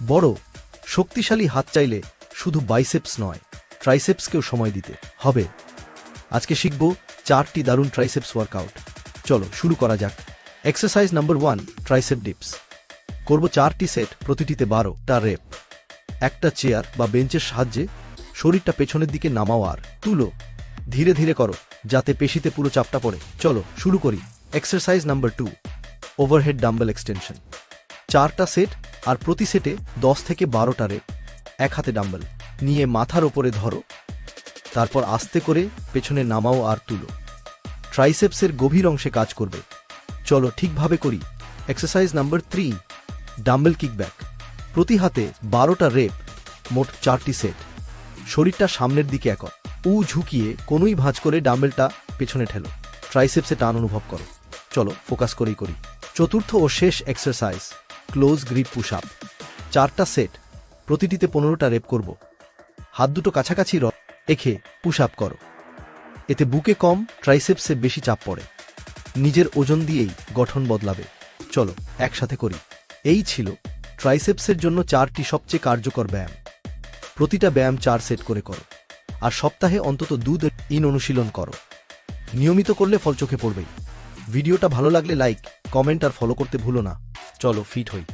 বড় শক্তিশালী হাত চাইলে শুধু বাইসেপস নয়, ট্রাইসেপসকেও সময় দিতে হবে। আজকে শিখব 4টি দারুণ ট্রাইসেপস ওয়ার্কআউট। চলো শুরু করা যাক। Exercise number 1, tricep dips. করব 4টি সেট, প্রতিটিতে 12টা রেপ। একটা চেয়ার বা বেঞ্চের সাহায্যে শরীরটা পেছনের দিকে নামাও আর তুলো। ধীরে ধীরে করো যাতে পেশিতে পুরো চাপটা পড়ে। চলো শুরু করি। Exercise number 2, overhead dumbbell extension. 4টা সেট আর প্রতি সেটে 10 থেকে 12টা রেপ। এক হাতে ডাম্বেল নিয়ে মাথার ওপরে ধরো, তারপর আস্তে করে পেছনে নামাও আর তুলো। ট্রাইসেপসের গভীর অংশে কাজ করবে। চলো ঠিকভাবে করি। Exercise number 3, dumbbell kickback. প্রতি হাতে 12টা রেপ, মোট 4টি সেট। শরীরটা সামনের দিকে একর ঝুঁকিয়ে কোনোই ভাঁজ করে ডাম্বেলটা পেছনে ঠেলো। ট্রাইসেপসে টান অনুভব করো। চলো ফোকাস করেই করি। চতুর্থ ও শেষ exercise, close grip push up. 4টা সেট, প্রতিটিতে 15টা রেপ করব। হাত দুটো কাছাকাছি রেখে পুশ আপ করো। এতে বুকে কম, ট্রাইসেপসে বেশি চাপ পড়ে। নিজের ওজন দিয়েই গঠন বদলাবে। চলো একসাথে করি। এই ছিল ট্রাইসেপসের জন্য 4টি সবচেয়ে কার্যকর ব্যায়াম। প্রতিটা ব্যায়াম 4 সেট করে করো, আর সপ্তাহে অন্তত 2 দিন অনুশীলন করো। নিয়মিত করলে ফল চোখে পড়বেই। ভিডিওটা ভালো লাগলে লাইক, কমেন্ট আর ফলো করতে ভুলো না। চলো ফিট হই।